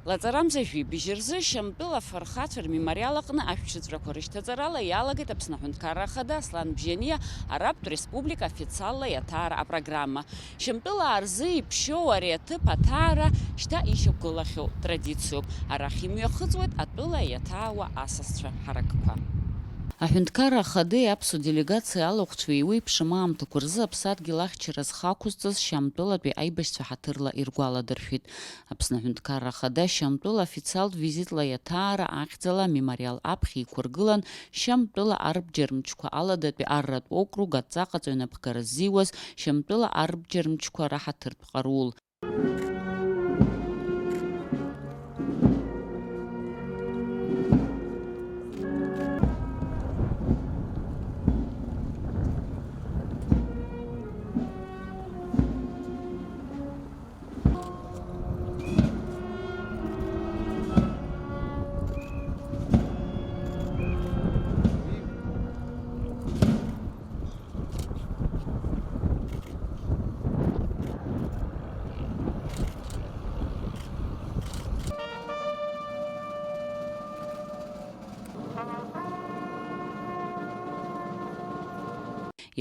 Лаҵарамзажәи бжьырзы Шьамтәыла афырхацәа рмемориал аҟны ашәҭшьыҵәрақәа рышьҭаҵарала иалагеит Аԥсны Аҳәынҭқарра Ахада Аслан Бжьаниа Араптә Республика официалла иаҭаара апрограмма. Шьамтәылаа рзы иԥшьоу ари аҭыԥ аҭаара шьҭа ишьақәгылахьоу традициоуп. Арахь имҩахыҵуеит атәыла иаҭаауа асасцәа ҳаракқәа. Аҳәынҭқарра Ахадеи аԥсуа делегациа алахәцәа еиуеиԥшым аамҭақәа рзы Аԥсадгьыл ахьчара зхақәызҵаз Шьамтәылатәи аибашьцәа ҳаҭырла иргәаладыршәеит. Аԥсны Аҳәынҭқарра Ахада Шьамтәыла официалтә визитла иаҭаара ахьӡала амемориал аԥхьа иқәыргылан Шьамтәыла арбџьармычқәа аладатәи арратә округ аҵаҟаҵаҩ напхгара ззиуаз Шьамтәыла арбџьармычқәа раҳаҭыртә ҟарул.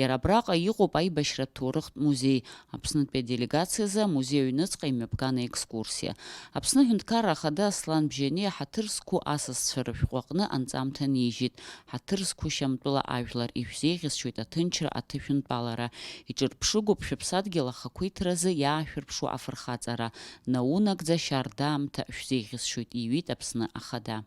Иара абраҟа иҟоуп аибашьратә ҭоурыхтә музеи. Аԥснытәи аделегациазы амузеи аҩныҵҟа имҩаԥган аекскурсиа. Аԥсны Аҳәынҭқарра Ахада Аслан Бжьаниа ҳаҭыр зқәу асасцәа рышәҟәы аҟны анҵамҭа нижьит. Ҳаҭыр зқәу Шьамтәыла ажәлар ишәзеиӷьасшьоит аҭынчра аҭышәынтәалара. Иҿырԥшыгоуп шәыԥсадгьыл ахақәиҭразы иаашәырԥшуа афырхаҵара. Наунагӡа шьардаамҭа шәзеиӷьасшьоит, иҩит Аԥсны Ахада.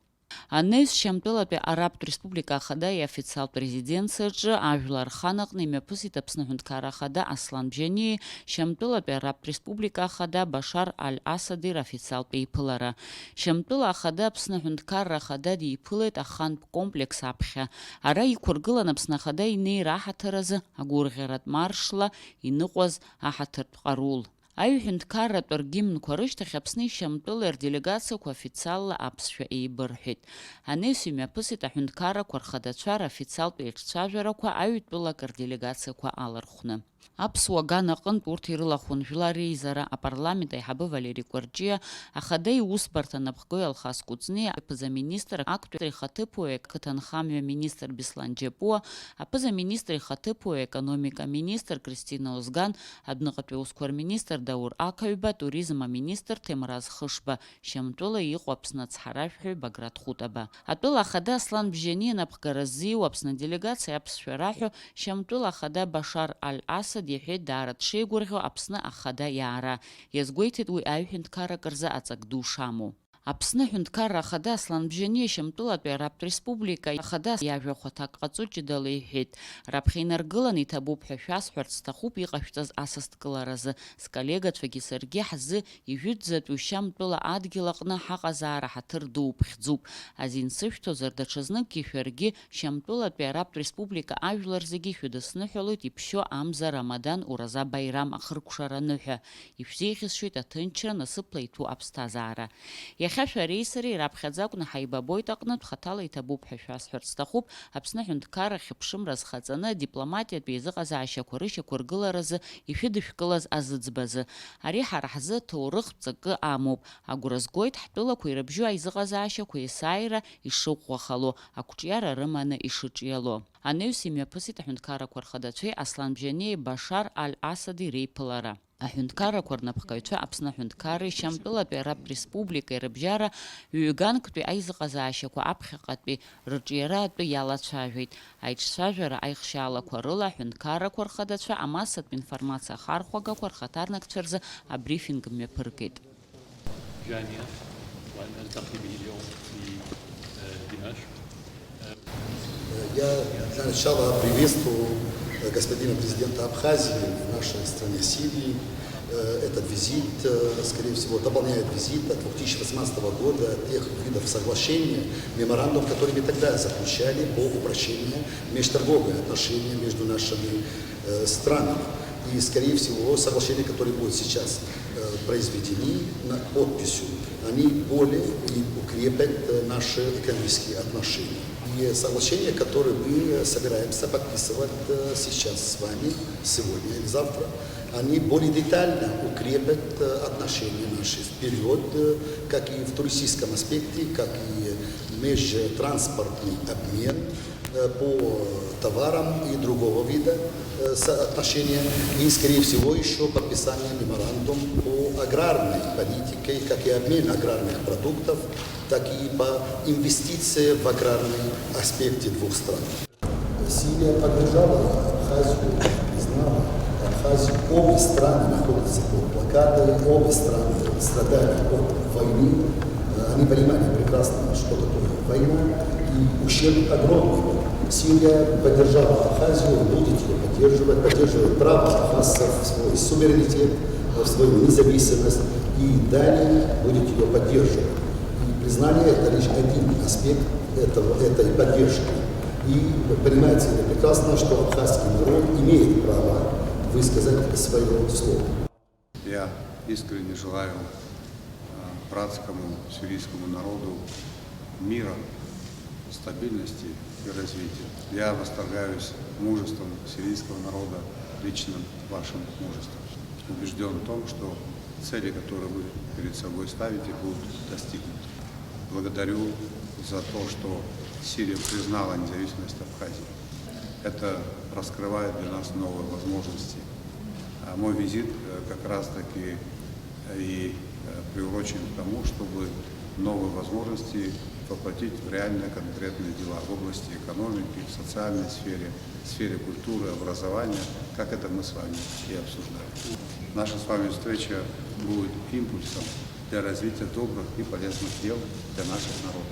Анеис Шьамтәылатәи Араптә Республика Ахада иофициалтә резиденциаҿы ажәлар рхан аҟны имҩаԥысит Аԥсны Аҳәынҭқарра Ахада Аслан Бжьаниеи Шьамтәылатәи Араптә Республика Ахада Башар Аль-Асади рафициалтә еиԥылара. Шьамтәыла Ахада Аԥсны Аҳәынҭқарра Ахада диԥылеит ахантә комплекс аԥхьа. Ара иқәыргылан Аԥсны Ахада инеира аҳаҭыразы агәырӷьаратә маршла иныҟәаз аҳаҭыртә ҟарул. Аҩ-ҳәынҭқарратә ргимнқәа рышьҭахь Аԥсни Шьамтәылеи рделегациақәа официалла аԥсшәа еибырҳәеит. Анеис имҩаԥысит аҳәынҭқаррақәа рхадацәа рафициалтә еиҿцәажәарақәа аҩ-тәылак рделегациақәа алархәны. Аԥсуа ган аҟынтә урҭ ирылахәын Жәлар Реизара апарламент аиҳабы Валери Кәарҷиа, Ахада иусбарҭа напхгои Алхас Кәыҵниа, аԥыза-министр актәи ихаҭыԥуаҩ ақыҭанхамҩа министр Беслан Џьапуа, аԥыза-министр ихаҭыԥуаҩ аекономика министр Кристина Озган, адәныҟатәи аусқәа рминистр Даур Ақаҩба, туризм аминистр Ҭемраз Хышба, Шьамтәыла иҟоу Аԥсны ацҳаражәҳәаҩ Баграт Хәытаба. Атәыла Ахада Аслан Бжьаниа напхгара ззиуа Аԥсны аделегациа аԥсшәа раҳәо Шьамтәыла Ахада Башар Аль-Асад иҳәеит даара дшеигәырӷьо Аԥсны Ахада иаара. Иазгәеиҭеит уи аҩ-ҳәынҭқаррак рзы аҵак ду шамоу. Аԥсны Аҳәынҭқарра Ахада Аслан Бжьаниа Шьамтәылатәи Араптә Республика Ахада иажәа хәаҭак ҟаҵо ҷыдала иҳәеит. Раԥхьа инаргыланы иҭабуп ҳәа шәасҳәарц сҭахуп иҟашәҵаз асасдкыларазы. Сколлегацәагьы саргьы ҳзы ижәытәӡатәи Шьамтәыла адгьыл аҟны ҳаҟазаара ҳаҭыр ду ԥхьӡуп. Азин сышәҭозар даҽазныкгьы шәаргьы Шьамтәылатәи Араптә Республика ажәлар зегьы шәыдысныҳәалоит иԥшьо Амза Рамадан Ураза Баирам ахыркәшараны ҳәа. Ишәзеиӷьасшьоит аҭынчра насыԥла иҭәу аԥсҭазаара. Иахьа шәареи сареи раԥхьаӡа акәны ҳаибабоит аҟнытә хаҭала иҭабуп ҳәа шәасҳәарц сҭахуп Аԥсны Аҳәынҭқарра хьыԥшымра зхаҵаны адипломатиатәи еизыҟазаашьақәа рышьақәыргыларазы ишәыдышәкылаз азыӡбазы. Ари ҳара ҳзы ҭоурыхтә ҵакы амоуп. Агәра згоит ҳтәылақәа ирыбжьу аизыҟазаашьақәа есааира ишыӷәӷәахало, ақәҿиара рыманы ишыҿиало. Анеис имҩаԥысит аҳәынҭқаррақәа рхадацәеи Аслан Бжьаниеи Башар Аль-Асади реиԥылара. Аҳәынҭқаррақәа рнапхгаҩцәа Аԥсны Аҳәынҭқарреи Шьамтәылатәи Араптә Республикеи рыбжьара ҩ-ганктәи аизыҟазаашьақәа аԥхьаҟатәи рҿиара атәы иалацәажәеит. Аиҿцәажәара аихшьаалақәа рыла аҳәынҭқаррақәа рхадацәа амассатә информациа ахархәагақәа рхаҭарнакцәа рзы абрифинг мҩаԥыргеит. Я для начала приветствую господина президента Абхазии в нашей стране Сирии. Этот визит, скорее всего, дополняет визит от 2018 года тех видов соглашения, меморандум, которые мы тогда заключали по упрощению межторговых отношений между нашими странами. И, скорее всего, соглашения, которые будут сейчас произведены подписью, они более укрепят наши экономические отношения. И соглашение, которое мы собираемся подписывать сейчас с вами, сегодня или завтра, они более детально укрепят отношения наши вперед, как и в туристическом аспекте, как и межтранспортный обмен по товарам и другого вида отношения, и, скорее всего, еще подписание меморандум по аграрной политике, как и обмен аграрных продуктов, так и по инвестициям в аграрный аспекте двух стран. Сирия поддержала Абхазию, признала Абхазию. Обе страны находятся под блокадой, обе страны страдали от войны. Они понимали прекрасно, что такое война, и ущерб огромный. Сирия поддержала Абхазию, будет ее поддерживает право абхазцев в свой суверенитет, в свою независимость, и далее будет ее поддерживать. И признание – это лишь один аспект этой поддержки. И понимаете прекрасно, что абхазский народ имеет право высказать свое слово. Я искренне желаю братскому сирийскому народу мира, стабильности и развития. Я восторгаюсь мужеством сирийского народа, личным вашим мужеством. Убежден в том, что цели, которые вы перед собой ставите, будут достигнуты. Благодарю за то, что Сирия признала независимость Абхазии. Это раскрывает для нас новые возможности. Мой визит как раз-таки и приурочен к тому, чтобы новые возможности воплотить в реальные конкретные дела в области экономики, в социальной сфере, в сфере культуры, образования, как это мы с вами и обсуждаем. Наша с вами встреча будет импульсом для развития добрых и полезных дел для наших народов.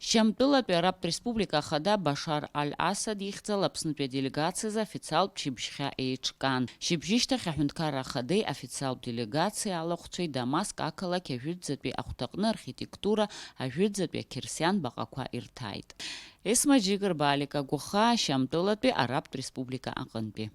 Შემტვილად არაბ რესპუბლიკა და ბაშარ ალ-ასადი იხცელ აფსნპე делегацияза официал пчибшха эйчкан. Шибжишта хахунткара хадей официал делегация алохчей Дамаск акала кевюдзепи ахтaqны архитектура ажюдзепи кирсян бақақва иртайт. Эсма джигр балика гуха Шамтылат араб республика ақынпе.